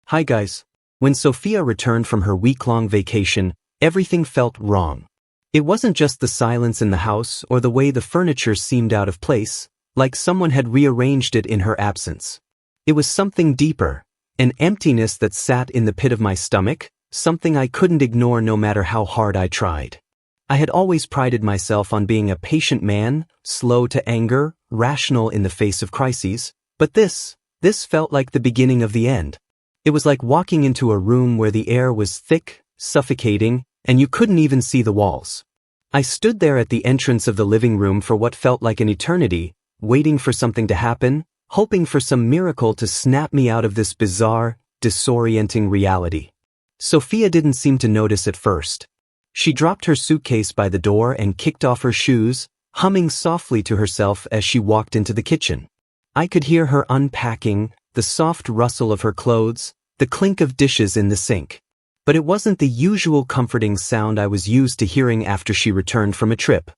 Hi guys. When Sophia returned from her week-long vacation, everything felt wrong. It wasn't just the silence in the house or the way the furniture seemed out of place, like someone had rearranged it in her absence. It was something deeper, an emptiness that sat in the pit of my stomach, something I couldn't ignore no matter how hard I tried. I had always prided myself on being a patient man, slow to anger, rational in the face of crises, but this felt like the beginning of the end. It was like walking into a room where the air was thick, suffocating, and you couldn't even see the walls. I stood there at the entrance of the living room for what felt like an eternity, waiting for something to happen, hoping for some miracle to snap me out of this bizarre, disorienting reality. Sophia didn't seem to notice at first. She dropped her suitcase by the door and kicked off her shoes, humming softly to herself as she walked into the kitchen. I could hear her unpacking, the soft rustle of her clothes, the clink of dishes in the sink. But it wasn't the usual comforting sound I was used to hearing after she returned from a trip.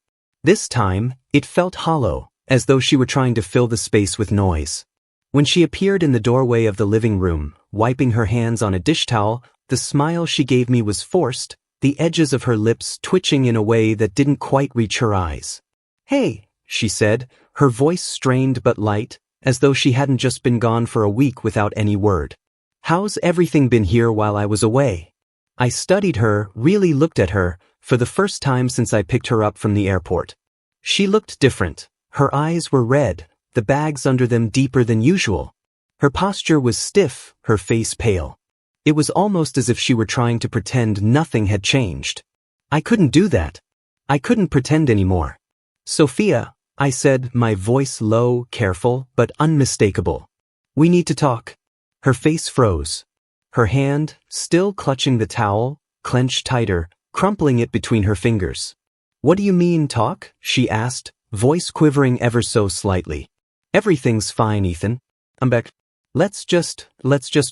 This time, it felt hollow, as though she were trying to fill the space with noise. When she appeared in the doorway of the living room, wiping her hands on a dish towel, the smile she gave me was forced, the edges of her lips twitching in a way that didn't quite reach her eyes. "Hey," she said, her voice strained but light, as though she hadn't just been gone for a week without any word. "How's everything been here while I was away?" I studied her, really looked at her, for the first time since I picked her up from the airport. She looked different. Her eyes were red, the bags under them deeper than usual. Her posture was stiff, her face pale. It was almost as if she were trying to pretend nothing had changed. I couldn't do that. I couldn't pretend anymore. "Sophia," I said, my voice low, careful, but unmistakable. "We need to talk." Her face froze. Her hand, still clutching the towel, clenched tighter, crumpling it between her fingers. "What do you mean, talk?" she asked, voice quivering ever so slightly. "Everything's fine, Ethan. I'm back. Let's just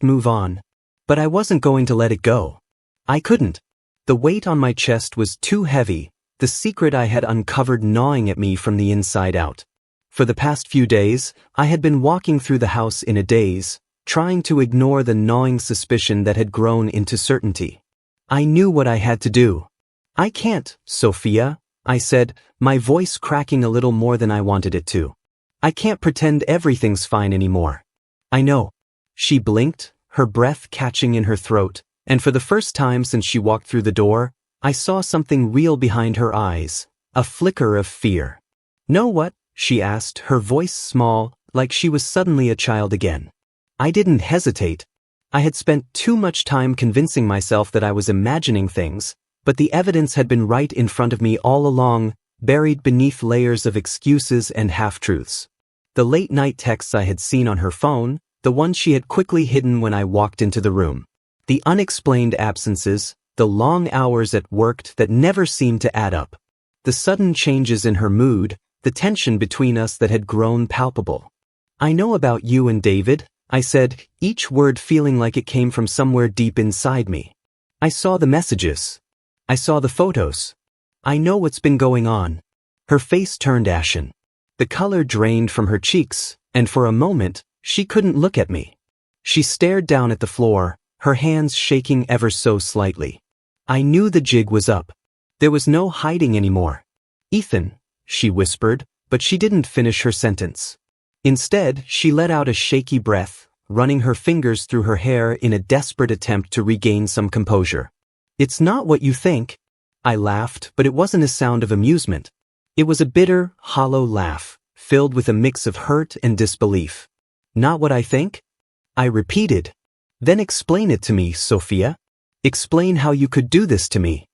move on." But I wasn't going to let it go. I couldn't. The weight on my chest was too heavy, the secret I had uncovered gnawing at me from the inside out. For the past few days, I had been walking through the house in a daze, trying to ignore the gnawing suspicion that had grown into certainty. I knew what I had to do. "I can't, Sophia," I said, my voice cracking a little more than I wanted it to. "I can't pretend everything's fine anymore." "I know." She blinked, her breath catching in her throat, and for the first time since she walked through the door, I saw something real behind her eyes, a flicker of fear. "Know what?" she asked, her voice small, like she was suddenly a child again. I didn't hesitate. I had spent too much time convincing myself that I was imagining things, but the evidence had been right in front of me all along, buried beneath layers of excuses and half-truths. The late-night texts I had seen on her phone, the ones she had quickly hidden when I walked into the room. The unexplained absences, the long hours at work that never seemed to add up. The sudden changes in her mood, the tension between us that had grown palpable. "I know about you and David," I said, each word feeling like it came from somewhere deep inside me. "I saw the messages. I saw the photos. I know what's been going on." Her face turned ashen. The color drained from her cheeks, and for a moment, she couldn't look at me. She stared down at the floor, her hands shaking ever so slightly. I knew the jig was up. There was no hiding anymore. "Ethan," she whispered, but she didn't finish her sentence. Instead, she let out a shaky breath, running her fingers through her hair in a desperate attempt to regain some composure. "It's not what you think." I laughed, but it wasn't a sound of amusement. It was a bitter, hollow laugh, filled with a mix of hurt and disbelief. "Not what I think?" I repeated. "Then explain it to me, Sophia. Explain how you could do this to me."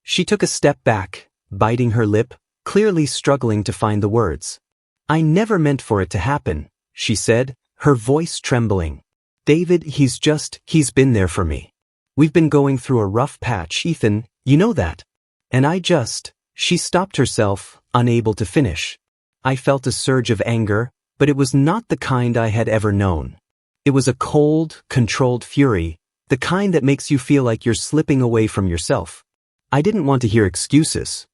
She took a step back, biting her lip, clearly struggling to find the words. "I never meant for it to happen," she said, her voice trembling. "David, he's been there for me. We've been going through a rough patch, Ethan, you know that. And she stopped herself, unable to finish. I felt a surge of anger, but it was not the kind I had ever known. It was a cold, controlled fury, the kind that makes you feel like you're slipping away from yourself. I didn't want to hear excuses.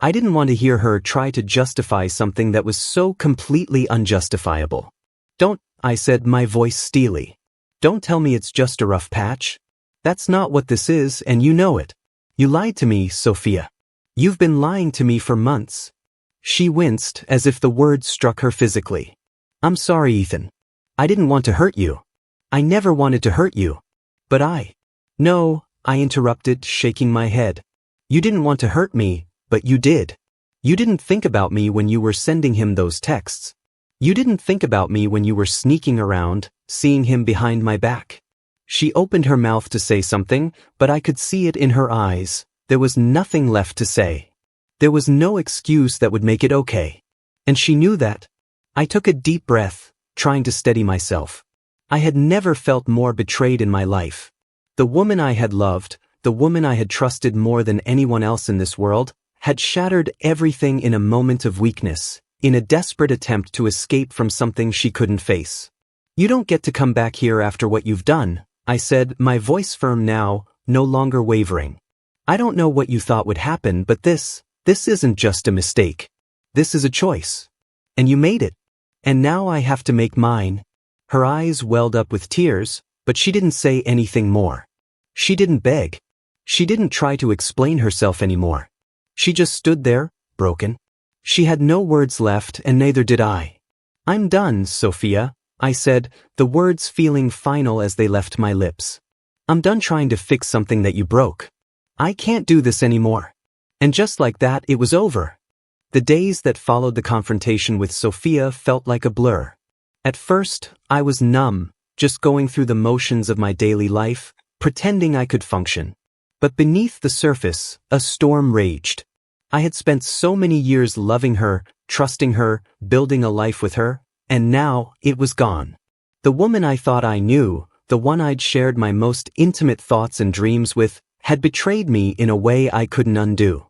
I didn't want to hear her try to justify something that was so completely unjustifiable. "Don't," I said, my voice steely. Don't tell me it's just a rough patch. That's not what this is, and you know it. You lied to me, Sophia. You've been lying to me for months. She winced as if the words struck her physically. I'm sorry, Ethan. I didn't want to hurt you. I never wanted to hurt you. But No, I interrupted, shaking my head. You didn't want to hurt me, but you did. You didn't think about me when you were sending him those texts. You didn't think about me when you were sneaking around, seeing him behind my back. She opened her mouth to say something, but I could see it in her eyes. There was nothing left to say. There was no excuse that would make it okay. And she knew that. I took a deep breath, trying to steady myself. I had never felt more betrayed in my life. The woman I had loved, the woman I had trusted more than anyone else in this world, had shattered everything in a moment of weakness, in a desperate attempt to escape from something she couldn't face. You don't get to come back here after what you've done, I said, my voice firm now, no longer wavering. I don't know what you thought would happen, but this isn't just a mistake. This is a choice. And you made it. And now I have to make mine. Her eyes welled up with tears, but she didn't say anything more. She didn't beg. She didn't try to explain herself anymore. She just stood there, broken. She had no words left, and neither did I. I'm done, Sophia, I said, the words feeling final as they left my lips. I'm done trying to fix something that you broke. I can't do this anymore. And just like that, it was over. The days that followed the confrontation with Sophia felt like a blur. At first, I was numb, just going through the motions of my daily life, pretending I could function. But beneath the surface, a storm raged. I had spent so many years loving her, trusting her, building a life with her, and now it was gone. The woman I thought I knew, the one I'd shared my most intimate thoughts and dreams with, had betrayed me in a way I couldn't undo.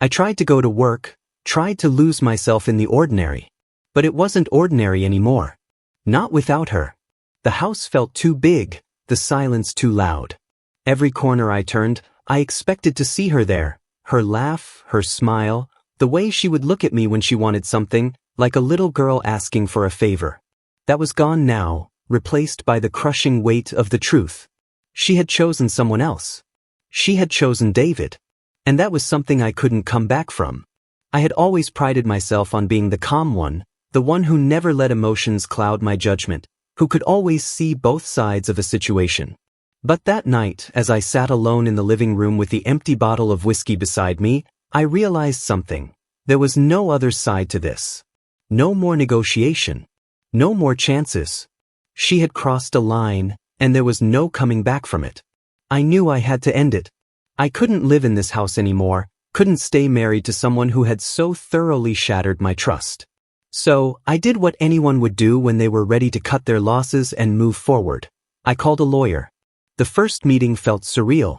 I tried to go to work, tried to lose myself in the ordinary. But it wasn't ordinary anymore. Not without her. The house felt too big, the silence too loud. Every corner I turned, I expected to see her there. Her laugh, her smile, the way she would look at me when she wanted something, like a little girl asking for a favor. That was gone now, replaced by the crushing weight of the truth. She had chosen someone else. She had chosen David. And that was something I couldn't come back from. I had always prided myself on being the calm one, the one who never let emotions cloud my judgment, who could always see both sides of a situation. But that night, as I sat alone in the living room with the empty bottle of whiskey beside me, I realized something. There was no other side to this. No more negotiation. No more chances. She had crossed a line, and there was no coming back from it. I knew I had to end it. I couldn't live in this house anymore, couldn't stay married to someone who had so thoroughly shattered my trust. So, I did what anyone would do when they were ready to cut their losses and move forward. I called a lawyer. The first meeting felt surreal.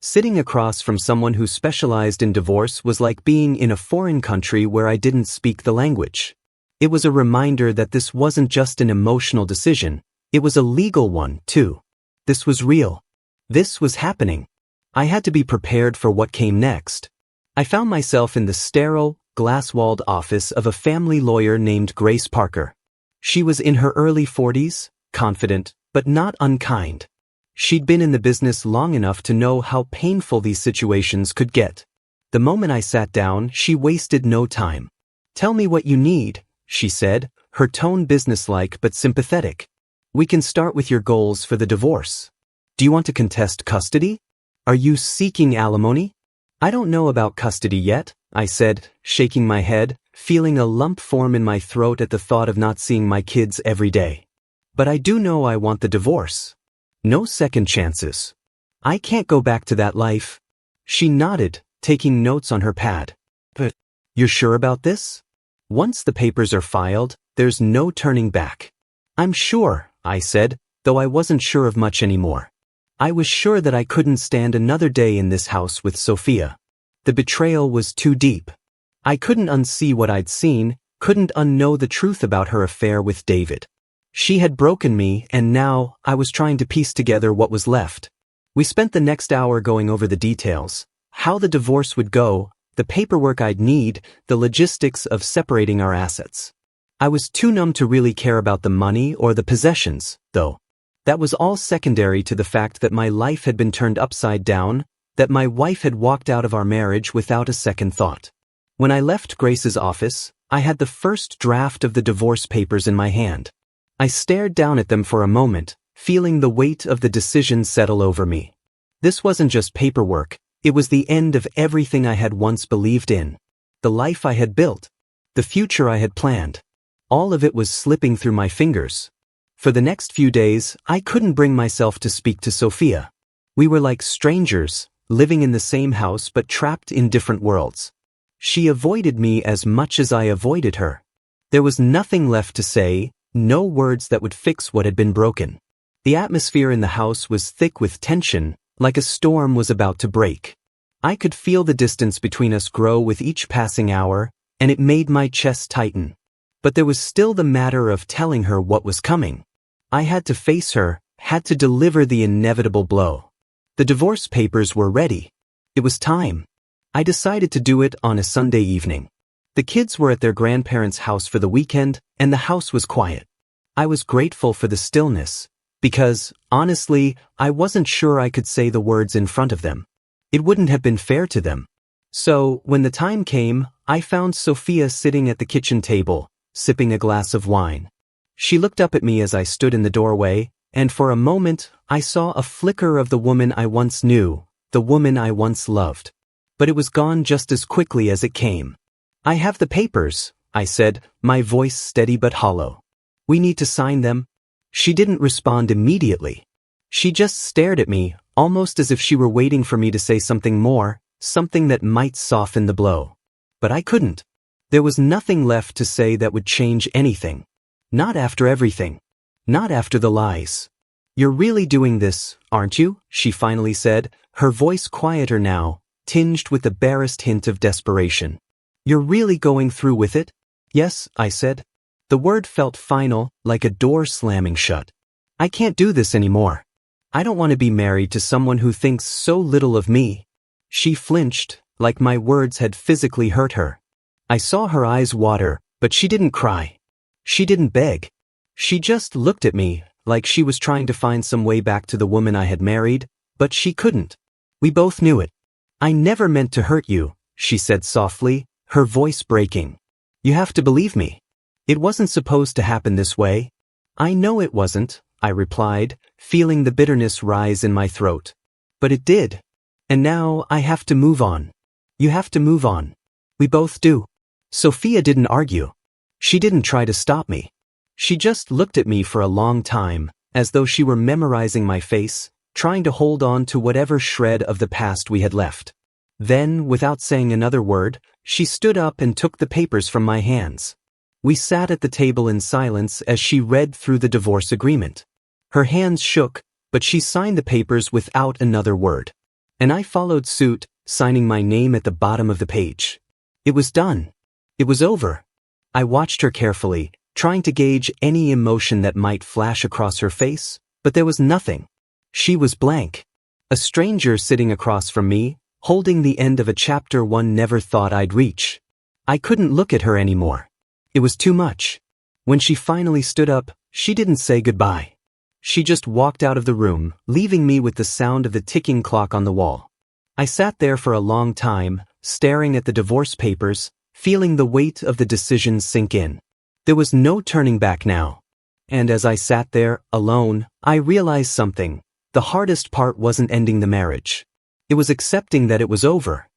Sitting across from someone who specialized in divorce was like being in a foreign country where I didn't speak the language. It was a reminder that this wasn't just an emotional decision, it was a legal one, too. This was real. This was happening. I had to be prepared for what came next. I found myself in the sterile, glass-walled office of a family lawyer named Grace Parker. She was in her early 40s, confident, but not unkind. She'd been in the business long enough to know how painful these situations could get. The moment I sat down, she wasted no time. "Tell me what you need," she said, her tone businesslike but sympathetic. "We can start with your goals for the divorce. Do you want to contest custody? Are you seeking alimony?" "I don't know about custody yet," I said, shaking my head, feeling a lump form in my throat at the thought of not seeing my kids every day. "But I do know I want the divorce. No second chances. I can't go back to that life." She nodded, taking notes on her pad. "But you're sure about this? Once the papers are filed, there's no turning back." "I'm sure," I said, though I wasn't sure of much anymore. I was sure that I couldn't stand another day in this house with Sophia. The betrayal was too deep. I couldn't unsee what I'd seen, couldn't unknow the truth about her affair with David. She had broken me, and now I was trying to piece together what was left. We spent the next hour going over the details, how the divorce would go, the paperwork I'd need, the logistics of separating our assets. I was too numb to really care about the money or the possessions, though. That was all secondary to the fact that my life had been turned upside down, that my wife had walked out of our marriage without a second thought. When I left Grace's office, I had the first draft of the divorce papers in my hand. I stared down at them for a moment, feeling the weight of the decision settle over me. This wasn't just paperwork, it was the end of everything I had once believed in. The life I had built. The future I had planned. All of it was slipping through my fingers. For the next few days, I couldn't bring myself to speak to Sophia. We were like strangers, living in the same house but trapped in different worlds. She avoided me as much as I avoided her. There was nothing left to say, no words that would fix what had been broken. The atmosphere in the house was thick with tension, like a storm was about to break. I could feel the distance between us grow with each passing hour, and it made my chest tighten. But there was still the matter of telling her what was coming. I had to face her, had to deliver the inevitable blow. The divorce papers were ready. It was time. I decided to do it on a Sunday evening. The kids were at their grandparents' house for the weekend, and the house was quiet. I was grateful for the stillness, because, honestly, I wasn't sure I could say the words in front of them. It wouldn't have been fair to them. So, when the time came, I found Sophia sitting at the kitchen table, sipping a glass of wine. She looked up at me as I stood in the doorway, and for a moment, I saw a flicker of the woman I once knew, the woman I once loved. But it was gone just as quickly as it came. "I have the papers," I said, my voice steady but hollow. "We need to sign them." She didn't respond immediately. She just stared at me, almost as if she were waiting for me to say something more, something that might soften the blow. But I couldn't. There was nothing left to say that would change anything. Not after everything. Not after the lies. "You're really doing this, aren't you?" she finally said, her voice quieter now, tinged with the barest hint of desperation. "You're really going through with it?" "Yes," I said. The word felt final, like a door slamming shut. "I can't do this anymore. I don't want to be married to someone who thinks so little of me." She flinched, like my words had physically hurt her. I saw her eyes water, but she didn't cry. She didn't beg. She just looked at me, like she was trying to find some way back to the woman I had married, but she couldn't. We both knew it. "I never meant to hurt you," she said softly, her voice breaking. "You have to believe me. It wasn't supposed to happen this way." "I know it wasn't," I replied, feeling the bitterness rise in my throat. "But it did. And now I have to move on." "You have to move on. We both do." Sophia didn't argue. She didn't try to stop me. She just looked at me for a long time, as though she were memorizing my face, trying to hold on to whatever shred of the past we had left. Then, without saying another word, she stood up and took the papers from my hands. We sat at the table in silence as she read through the divorce agreement. Her hands shook, but she signed the papers without another word. And I followed suit, signing my name at the bottom of the page. It was done. It was over. I watched her carefully, trying to gauge any emotion that might flash across her face, but there was nothing. She was blank. A stranger sitting across from me, holding the end of a chapter one never thought I'd reach. I couldn't look at her anymore. It was too much. When she finally stood up, she didn't say goodbye. She just walked out of the room, leaving me with the sound of the ticking clock on the wall. I sat there for a long time, staring at the divorce papers, feeling the weight of the decision sink in. There was no turning back now. And as I sat there, alone, I realized something. The hardest part wasn't ending the marriage. It was accepting that it was over.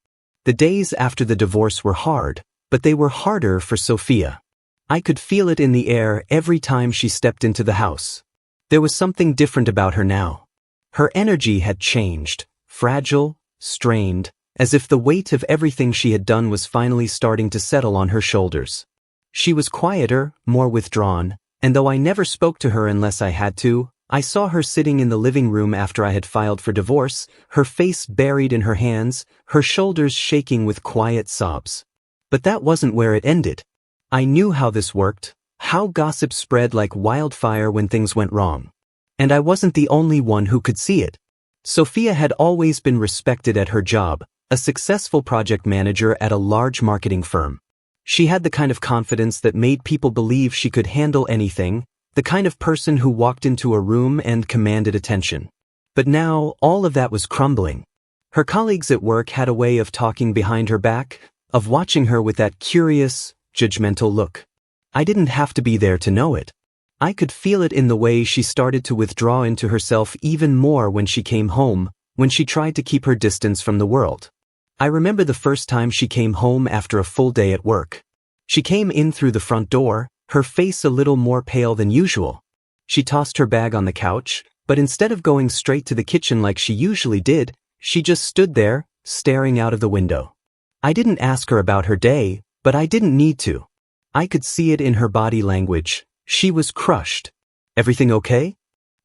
The days after the divorce were hard, but they were harder for Sophia. I could feel it in the air every time she stepped into the house. There was something different about her now. Her energy had changed, fragile, strained, as if the weight of everything she had done was finally starting to settle on her shoulders. She was quieter, more withdrawn, and though I never spoke to her unless I had to, I saw her sitting in the living room after I had filed for divorce, her face buried in her hands, her shoulders shaking with quiet sobs. But that wasn't where it ended. I knew how this worked, how gossip spread like wildfire when things went wrong. And I wasn't the only one who could see it. Sophia had always been respected at her job, a successful project manager at a large marketing firm. She had the kind of confidence that made people believe she could handle anything, the kind of person who walked into a room and commanded attention. But now, all of that was crumbling. Her colleagues at work had a way of talking behind her back, of watching her with that curious, judgmental look. I didn't have to be there to know it. I could feel it in the way she started to withdraw into herself even more when she came home, when she tried to keep her distance from the world. I remember the first time she came home after a full day at work. She came in through the front door, her face a little more pale than usual. She tossed her bag on the couch, but instead of going straight to the kitchen like she usually did, she just stood there, staring out of the window. I didn't ask her about her day, but I didn't need to. I could see it in her body language. She was crushed. "Everything okay?"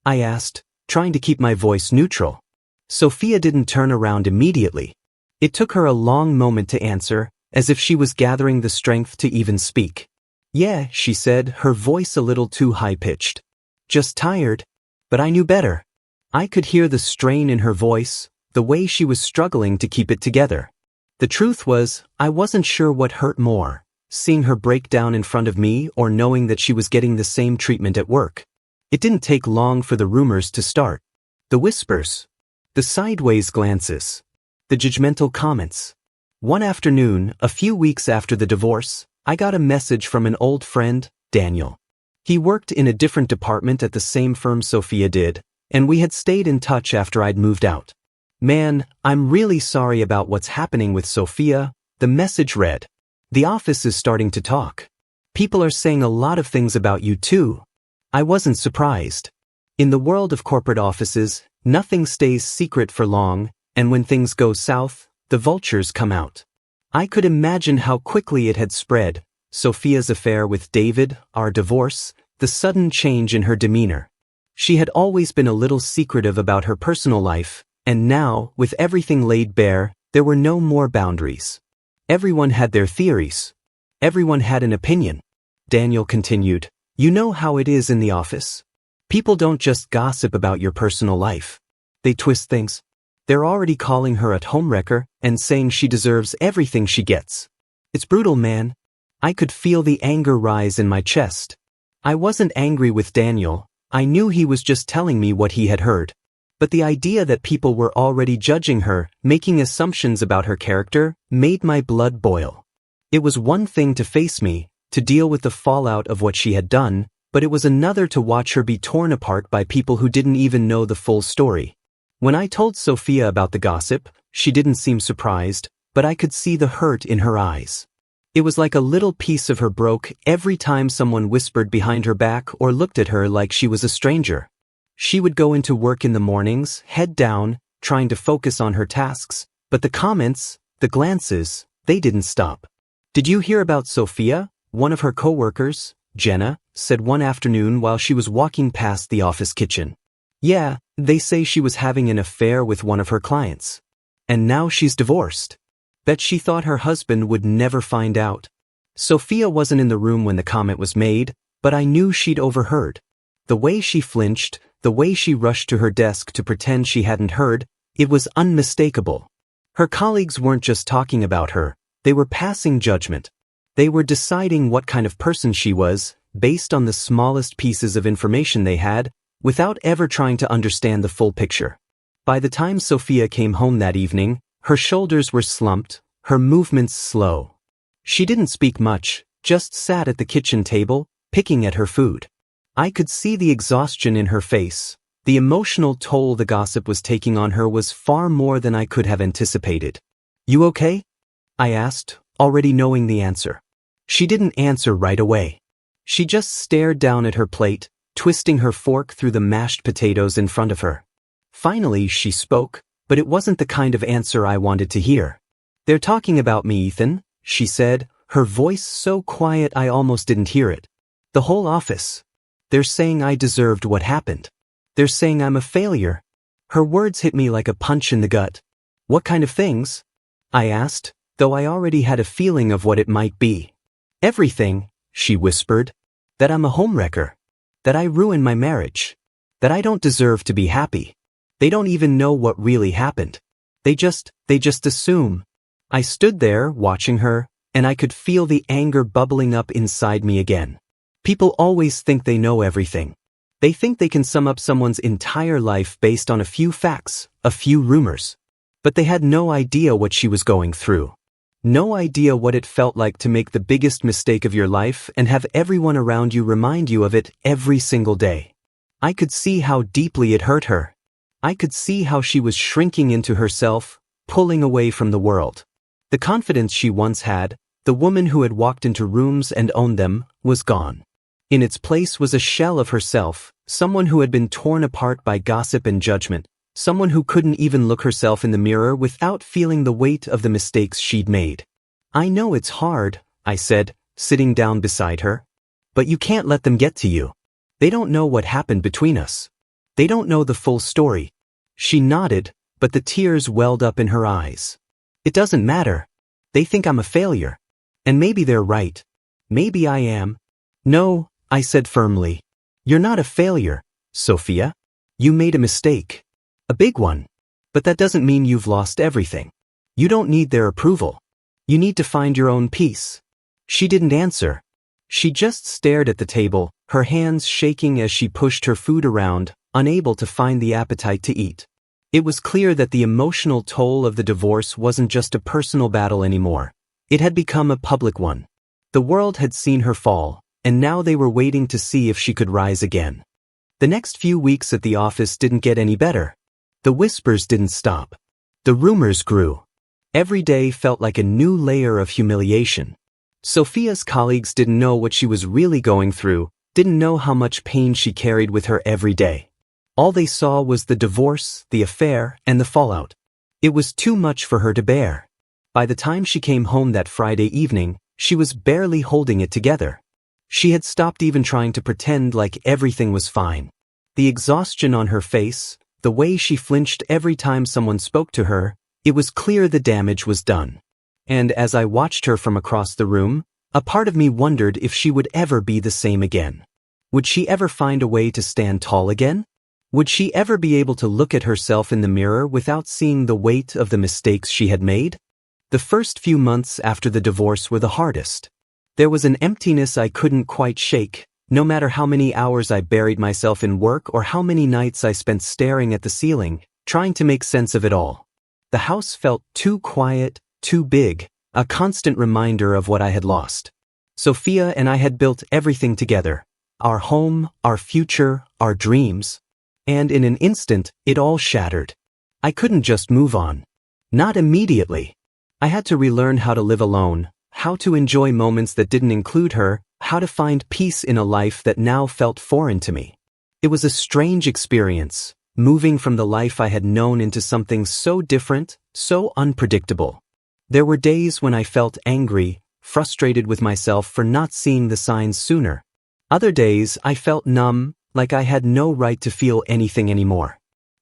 I asked, trying to keep my voice neutral. Sophia didn't turn around immediately. It took her a long moment to answer, as if she was gathering the strength to even speak. "Yeah," she said, her voice a little too high-pitched. "Just tired." But I knew better. I could hear the strain in her voice, the way she was struggling to keep it together. The truth was, I wasn't sure what hurt more, seeing her break down in front of me or knowing that she was getting the same treatment at work. It didn't take long for the rumors to start. The whispers. The sideways glances. The judgmental comments. One afternoon, a few weeks after the divorce, I got a message from an old friend, Daniel. He worked in a different department at the same firm Sophia did, and we had stayed in touch after I'd moved out. "Man, I'm really sorry about what's happening with Sophia," the message read. "The office is starting to talk. People are saying a lot of things about you too." I wasn't surprised. In the world of corporate offices, nothing stays secret for long, and when things go south, the vultures come out. I could imagine how quickly it had spread: Sophia's affair with David, our divorce, the sudden change in her demeanor. She had always been a little secretive about her personal life, and now, with everything laid bare, there were no more boundaries. Everyone had their theories. Everyone had an opinion. Daniel continued, "You know how it is in the office. People don't just gossip about your personal life. They twist things. They're already calling her a homewrecker and saying she deserves everything she gets. It's brutal, man." I could feel the anger rise in my chest. I wasn't angry with Daniel. I knew he was just telling me what he had heard. But the idea that people were already judging her, making assumptions about her character, made my blood boil. It was one thing to face me, to deal with the fallout of what she had done, but it was another to watch her be torn apart by people who didn't even know the full story. When I told Sophia about the gossip, she didn't seem surprised, but I could see the hurt in her eyes. It was like a little piece of her broke every time someone whispered behind her back or looked at her like she was a stranger. She would go into work in the mornings, head down, trying to focus on her tasks, but the comments, the glances, they didn't stop. "Did you hear about Sophia?" One of her coworkers, Jenna, said one afternoon while she was walking past the office kitchen. "Yeah, they say she was having an affair with one of her clients. And now she's divorced. Bet she thought her husband would never find out." Sophia wasn't in the room when the comment was made, but I knew she'd overheard. The way she flinched, the way she rushed to her desk to pretend she hadn't heard, it was unmistakable. Her colleagues weren't just talking about her, they were passing judgment. They were deciding what kind of person she was, based on the smallest pieces of information they had, without ever trying to understand the full picture. By the time Sophia came home that evening, her shoulders were slumped, her movements slow. She didn't speak much, just sat at the kitchen table, picking at her food. I could see the exhaustion in her face. The emotional toll the gossip was taking on her was far more than I could have anticipated. "You okay?" I asked, already knowing the answer. She didn't answer right away. She just stared down at her plate, twisting her fork through the mashed potatoes in front of her. Finally, she spoke, but it wasn't the kind of answer I wanted to hear. "They're talking about me, Ethan," she said, her voice so quiet I almost didn't hear it. "The whole office. They're saying I deserved what happened. They're saying I'm a failure." Her words hit me like a punch in the gut. "What kind of things?" I asked, though I already had a feeling of what it might be. "Everything," she whispered. "That I'm a homewrecker. That I ruined my marriage. That I don't deserve to be happy. They don't even know what really happened. They just assume." I stood there, watching her, and I could feel the anger bubbling up inside me again. People always think they know everything. They think they can sum up someone's entire life based on a few facts, a few rumors. But they had no idea what she was going through. No idea what it felt like to make the biggest mistake of your life and have everyone around you remind you of it every single day. I could see how deeply it hurt her. I could see how she was shrinking into herself, pulling away from the world. The confidence she once had, the woman who had walked into rooms and owned them, was gone. In its place was a shell of herself, someone who had been torn apart by gossip and judgment, someone who couldn't even look herself in the mirror without feeling the weight of the mistakes she'd made. I know it's hard, I said, sitting down beside her. But you can't let them get to you. They don't know what happened between us. They don't know the full story. She nodded, but the tears welled up in her eyes. It doesn't matter. They think I'm a failure. And maybe they're right. Maybe I am. No, I said firmly. You're not a failure, Sophia. You made a mistake. A big one. But that doesn't mean you've lost everything. You don't need their approval. You need to find your own peace. She didn't answer. She just stared at the table, her hands shaking as she pushed her food around, unable to find the appetite to eat. It was clear that the emotional toll of the divorce wasn't just a personal battle anymore. It had become a public one. The world had seen her fall, and now they were waiting to see if she could rise again. The next few weeks at the office didn't get any better. The whispers didn't stop. The rumors grew. Every day felt like a new layer of humiliation. Sophia's colleagues didn't know what she was really going through, didn't know how much pain she carried with her every day. All they saw was the divorce, the affair, and the fallout. It was too much for her to bear. By the time she came home that Friday evening, she was barely holding it together. She had stopped even trying to pretend like everything was fine. The exhaustion on her face, the way she flinched every time someone spoke to her, it was clear the damage was done. And as I watched her from across the room, a part of me wondered if she would ever be the same again. Would she ever find a way to stand tall again? Would she ever be able to look at herself in the mirror without seeing the weight of the mistakes she had made? The first few months after the divorce were the hardest. There was an emptiness I couldn't quite shake, no matter how many hours I buried myself in work or how many nights I spent staring at the ceiling, trying to make sense of it all. The house felt too quiet, too big, a constant reminder of what I had lost. Sophia and I had built everything together. Our home, our future, our dreams. And in an instant, it all shattered. I couldn't just move on. Not immediately. I had to relearn how to live alone, how to enjoy moments that didn't include her, how to find peace in a life that now felt foreign to me. It was a strange experience, moving from the life I had known into something so different, so unpredictable. There were days when I felt angry, frustrated with myself for not seeing the signs sooner. Other days I felt numb, like I had no right to feel anything anymore.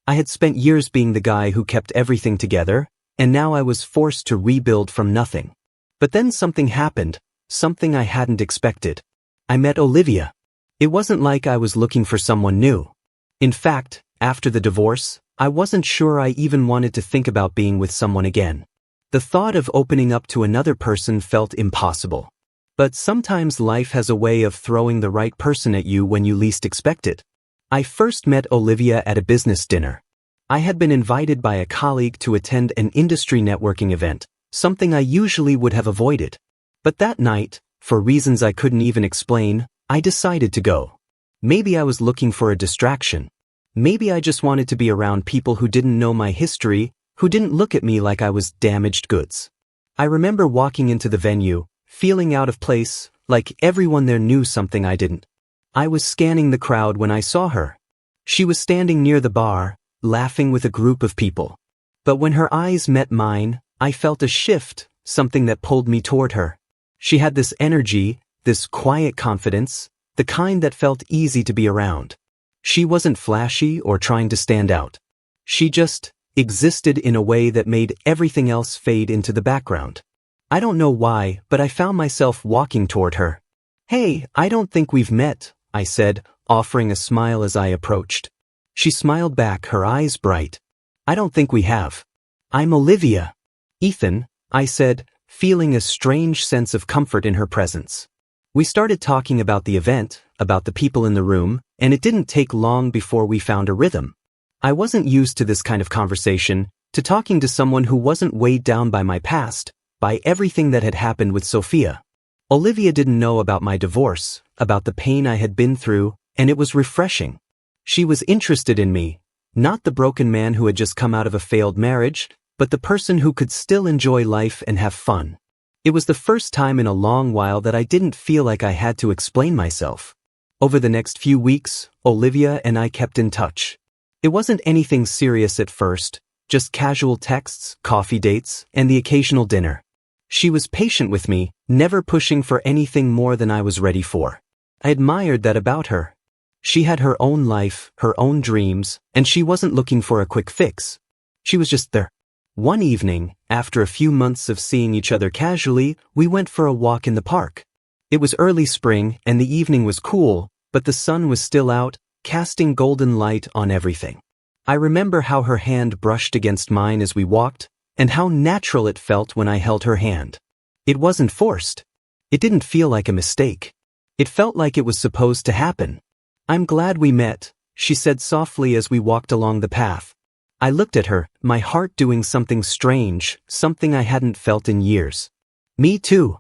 I had spent years being the guy who kept everything together, and now I was forced to rebuild from nothing. But then something happened, something I hadn't expected. I met Olivia. It wasn't like I was looking for someone new. In fact, after the divorce, I wasn't sure I even wanted to think about being with someone again. The thought of opening up to another person felt impossible. But sometimes life has a way of throwing the right person at you when you least expect it. I first met Olivia at a business dinner. I had been invited by a colleague to attend an industry networking event, something I usually would have avoided. But that night, for reasons I couldn't even explain, I decided to go. Maybe I was looking for a distraction. Maybe I just wanted to be around people who didn't know my history, who didn't look at me like I was damaged goods. I remember walking into the venue, feeling out of place, like everyone there knew something I didn't. I was scanning the crowd when I saw her. She was standing near the bar, laughing with a group of people. But when her eyes met mine, I felt a shift, something that pulled me toward her. She had this energy, this quiet confidence, the kind that felt easy to be around. She wasn't flashy or trying to stand out. She just existed in a way that made everything else fade into the background. I don't know why, but I found myself walking toward her. "Hey, I don't think we've met," I said, offering a smile as I approached. She smiled back, her eyes bright. "I don't think we have. I'm Olivia." "Ethan," I said, feeling a strange sense of comfort in her presence. We started talking about the event, about the people in the room, and it didn't take long before we found a rhythm. I wasn't used to this kind of conversation, to talking to someone who wasn't weighed down by my past, by everything that had happened with Sophia. Olivia didn't know about my divorce, about the pain I had been through, and it was refreshing. She was interested in me, not the broken man who had just come out of a failed marriage, but the person who could still enjoy life and have fun. It was the first time in a long while that I didn't feel like I had to explain myself. Over the next few weeks, Olivia and I kept in touch. It wasn't anything serious at first, just casual texts, coffee dates, and the occasional dinner. She was patient with me, never pushing for anything more than I was ready for. I admired that about her. She had her own life, her own dreams, and she wasn't looking for a quick fix. She was just there. One evening, after a few months of seeing each other casually, we went for a walk in the park. It was early spring and the evening was cool, but the sun was still out, casting golden light on everything. I remember how her hand brushed against mine as we walked, and how natural it felt when I held her hand. It wasn't forced. It didn't feel like a mistake. It felt like it was supposed to happen. "I'm glad we met," she said softly as we walked along the path. I looked at her, my heart doing something strange, something I hadn't felt in years. Me too.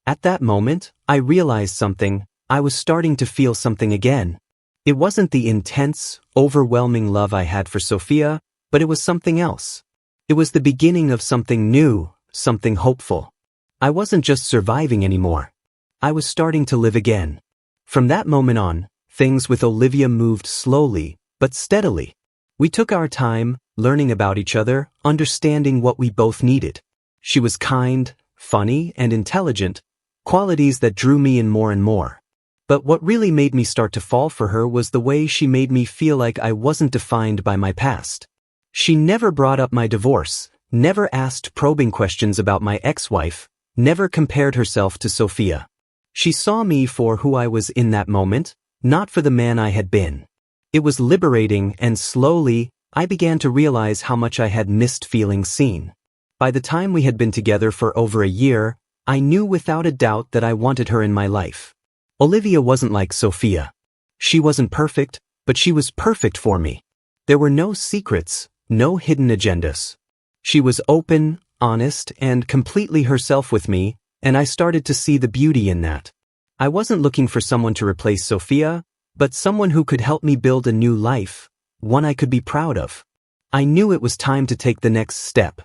At that moment, I realized something. I was starting to feel something again. It wasn't the intense, overwhelming love I had for Sophia, but it was something else. It was the beginning of something new, something hopeful. I wasn't just surviving anymore. I was starting to live again. From that moment on, things with Olivia moved slowly, but steadily. We took our time, learning about each other, understanding what we both needed. She was kind, funny, and intelligent, qualities that drew me in more and more. But what really made me start to fall for her was the way she made me feel like I wasn't defined by my past. She never brought up my divorce, never asked probing questions about my ex-wife, never compared herself to Sophia. She saw me for who I was in that moment, not for the man I had been. It was liberating, and slowly, I began to realize how much I had missed feeling seen. By the time we had been together for over a year, I knew without a doubt that I wanted her in my life. Olivia wasn't like Sophia. She wasn't perfect, but she was perfect for me. There were no secrets, no hidden agendas. She was open, honest, and completely herself with me, and I started to see the beauty in that. I wasn't looking for someone to replace Sophia, but someone who could help me build a new life, one I could be proud of. I knew it was time to take the next step.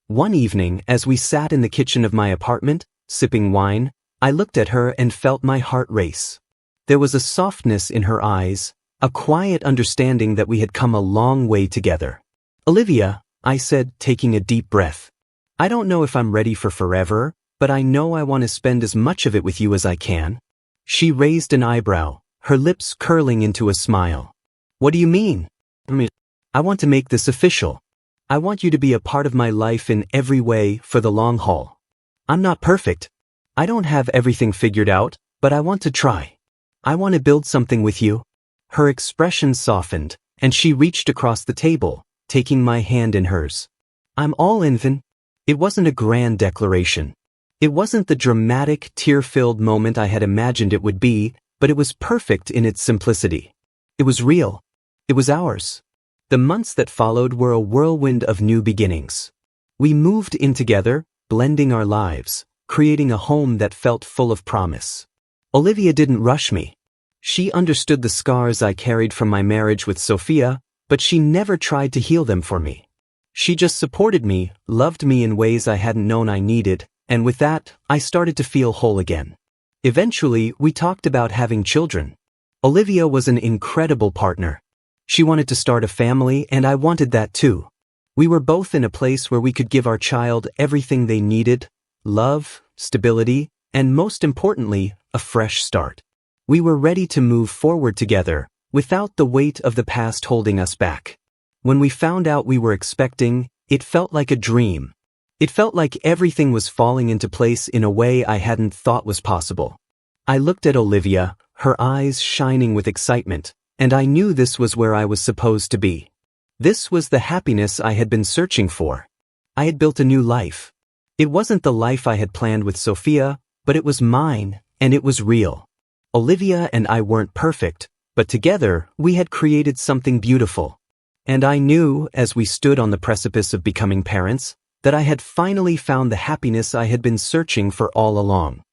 One evening, as we sat in the kitchen of my apartment, sipping wine, I looked at her and felt my heart race. There was a softness in her eyes, a quiet understanding that we had come a long way together. "Olivia," I said, taking a deep breath. "I don't know if I'm ready for forever, but I know I want to spend as much of it with you as I can." She raised an eyebrow, her lips curling into a smile. "What do you mean?" I want to make this official. I want you to be a part of my life in every way for the long haul. I'm not perfect. I don't have everything figured out, but I want to try. I want to build something with you." Her expression softened, and she reached across the table, taking my hand in hers. "I'm all in, Vin." It wasn't a grand declaration. It wasn't the dramatic, tear-filled moment I had imagined it would be, but it was perfect in its simplicity. It was real. It was ours. The months that followed were a whirlwind of new beginnings. We moved in together, blending our lives, creating a home that felt full of promise. Olivia didn't rush me. She understood the scars I carried from my marriage with Sophia, but she never tried to heal them for me. She just supported me, loved me in ways I hadn't known I needed, and with that, I started to feel whole again. Eventually, we talked about having children. Olivia was an incredible partner. She wanted to start a family, and I wanted that too. We were both in a place where we could give our child everything they needed: love, stability, and most importantly, a fresh start. We were ready to move forward together, without the weight of the past holding us back. When we found out we were expecting, it felt like a dream. It felt like everything was falling into place in a way I hadn't thought was possible. I looked at Olivia, her eyes shining with excitement, and I knew this was where I was supposed to be. This was the happiness I had been searching for. I had built a new life. It wasn't the life I had planned with Sophia, but it was mine, And it was real. Olivia and I weren't perfect, but together we had created something beautiful. And I knew, as we stood on the precipice of becoming parents, that I had finally found the happiness I had been searching for all along.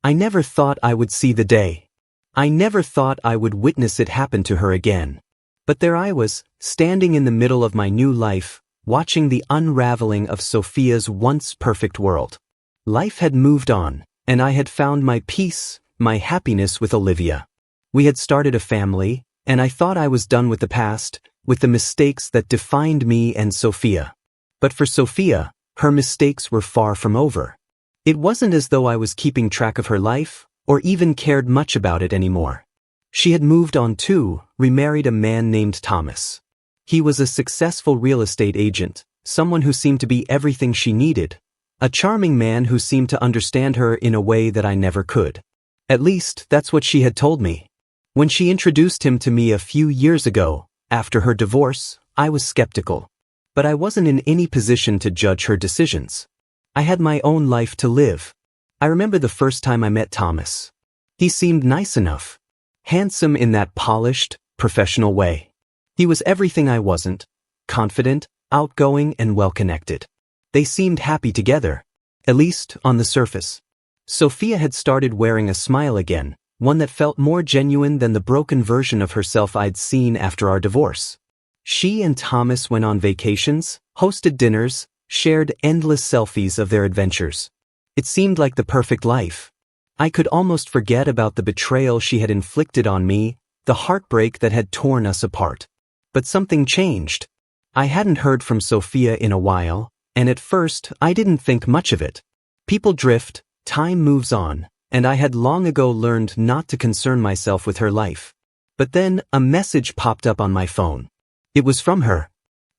I never thought I would see the day. I never thought I would witness it happen to her again. But there I was, standing in the middle of my new life, watching the unraveling of Sophia's once perfect world. Life had moved on, and I had found my peace, my happiness with Olivia. We had started a family, and I thought I was done with the past, with the mistakes that defined me and Sophia. But for Sophia, her mistakes were far from over. It wasn't as though I was keeping track of her life, or even cared much about it anymore. She had moved on too, remarried a man named Thomas. He was a successful real estate agent, someone who seemed to be everything she needed, a charming man who seemed to understand her in a way that I never could. At least, that's what she had told me. When she introduced him to me a few years ago, after her divorce, I was skeptical. But I wasn't in any position to judge her decisions. I had my own life to live. I remember the first time I met Thomas. He seemed nice enough. Handsome in that polished, professional way. He was everything I wasn't. Confident, outgoing, and well-connected. They seemed happy together. At least, on the surface. Sophia had started wearing a smile again, one that felt more genuine than the broken version of herself I'd seen after our divorce. She and Thomas went on vacations, hosted dinners, shared endless selfies of their adventures. It seemed like the perfect life. I could almost forget about the betrayal she had inflicted on me, the heartbreak that had torn us apart. But something changed. I hadn't heard from Sophia in a while, and at first I didn't think much of it. People drift, time moves on, and I had long ago learned not to concern myself with her life. But then a message popped up on my phone. It was from her.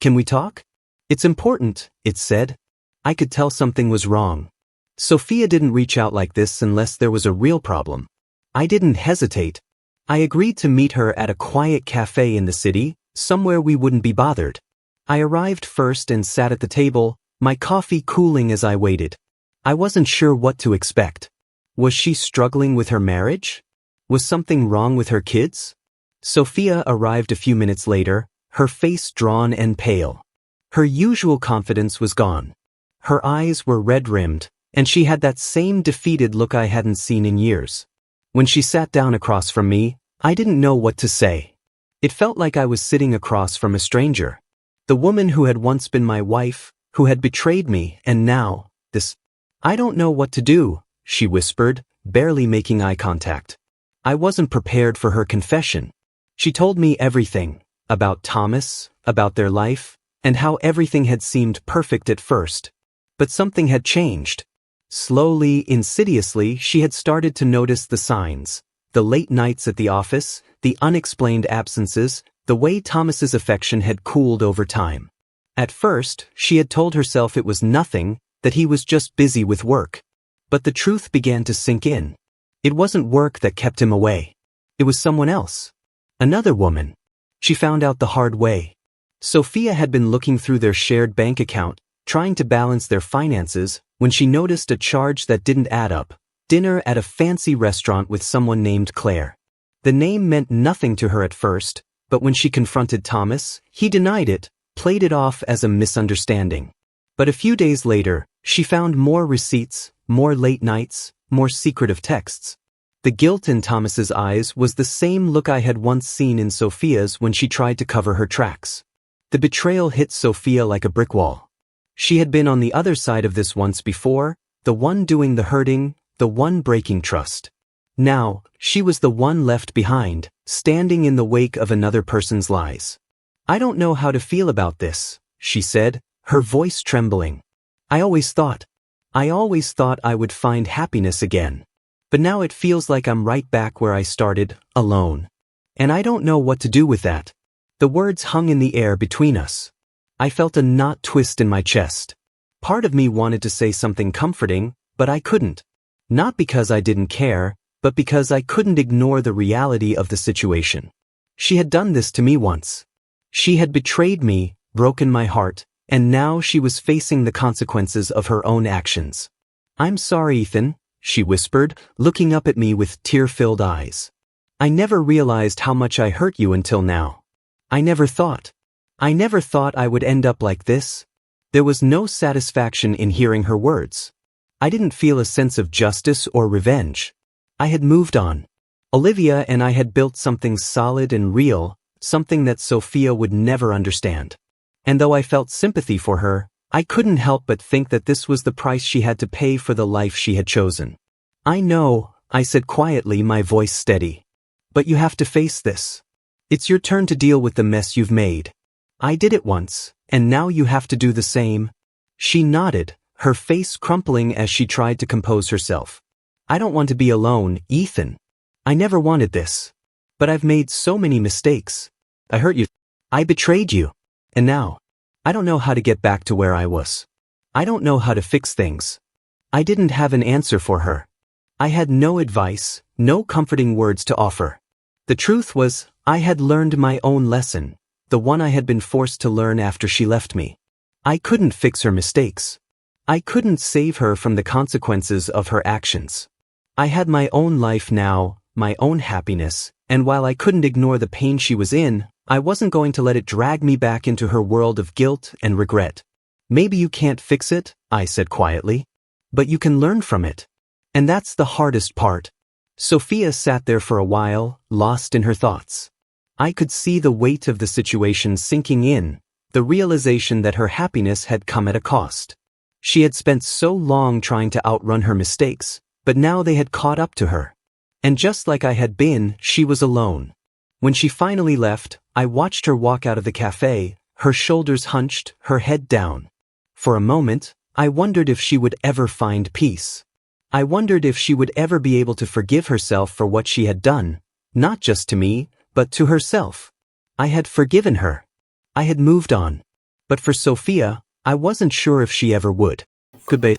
"Can we talk?" "It's important," it said. I could tell something was wrong. Sophia didn't reach out like this unless there was a real problem. I didn't hesitate. I agreed to meet her at a quiet cafe in the city, somewhere we wouldn't be bothered. I arrived first and sat at the table, my coffee cooling as I waited. I wasn't sure what to expect. Was she struggling with her marriage? Was something wrong with her kids? Sophia arrived a few minutes later, her face drawn and pale. Her usual confidence was gone. Her eyes were red-rimmed, and she had that same defeated look I hadn't seen in years. When she sat down across from me, I didn't know what to say. It felt like I was sitting across from a stranger. The woman who had once been my wife, who had betrayed me, and now, this. "I don't know what to do," she whispered, barely making eye contact. I wasn't prepared for her confession. She told me everything, about Thomas, about their life, and how everything had seemed perfect at first. But something had changed. Slowly, insidiously, she had started to notice the signs. The late nights at the office, the unexplained absences, the way Thomas's affection had cooled over time. At first, she had told herself it was nothing, that he was just busy with work. But the truth began to sink in. It wasn't work that kept him away. It was someone else. Another woman. She found out the hard way. Sophia had been looking through their shared bank account, trying to balance their finances, when she noticed a charge that didn't add up: dinner at a fancy restaurant with someone named Claire. The name meant nothing to her at first, but when she confronted Thomas, he denied it, played it off as a misunderstanding. But a few days later, she found more receipts, more late nights, more secretive texts. The guilt in Thomas's eyes was the same look I had once seen in Sophia's when she tried to cover her tracks. The betrayal hit Sophia like a brick wall. She had been on the other side of this once before, the one doing the hurting, the one breaking trust. Now, she was the one left behind, standing in the wake of another person's lies. "I don't know how to feel about this," she said, her voice trembling. I always thought I would find happiness again. But now it feels like I'm right back where I started, alone. And I don't know what to do with that." The words hung in the air between us. I felt a knot twist in my chest. Part of me wanted to say something comforting, but I couldn't. Not because I didn't care, but because I couldn't ignore the reality of the situation. She had done this to me once. She had betrayed me, broken my heart, and now she was facing the consequences of her own actions. "I'm sorry, Ethan," she whispered, looking up at me with tear-filled eyes. I never realized how much I hurt you until now. I never thought I would end up like this. There was no satisfaction in hearing her words. I didn't feel a sense of justice or revenge. I had moved on. Olivia and I had built something solid and real, something that Sophia would never understand. And though I felt sympathy for her, I couldn't help but think that this was the price she had to pay for the life she had chosen. I know, I said quietly, my voice steady. But you have to face this. It's your turn to deal with the mess you've made. I did it once, and now you have to do the same. She nodded, her face crumpling as she tried to compose herself. I don't want to be alone, Ethan. I never wanted this. But I've made so many mistakes. I hurt you. I betrayed you. And now, I don't know how to get back to where I was. I don't know how to fix things. I didn't have an answer for her. I had no advice, no comforting words to offer. The truth was, I had learned my own lesson, the one I had been forced to learn after she left me. I couldn't fix her mistakes. I couldn't save her from the consequences of her actions. I had my own life now, my own happiness, and while I couldn't ignore the pain she was in, I wasn't going to let it drag me back into her world of guilt and regret. Maybe you can't fix it, I said quietly, but you can learn from it. And that's the hardest part. Sophia sat there for a while, lost in her thoughts. I could see the weight of the situation sinking in, the realization that her happiness had come at a cost. She had spent so long trying to outrun her mistakes, but now they had caught up to her. And just like I had been, she was alone. When she finally left, I watched her walk out of the cafe, her shoulders hunched, her head down. For a moment, I wondered if she would ever find peace. I wondered if she would ever be able to forgive herself for what she had done, not just to me, but to herself. I had forgiven her. I had moved on. But for Sophia, I wasn't sure if she ever would. Goodbye.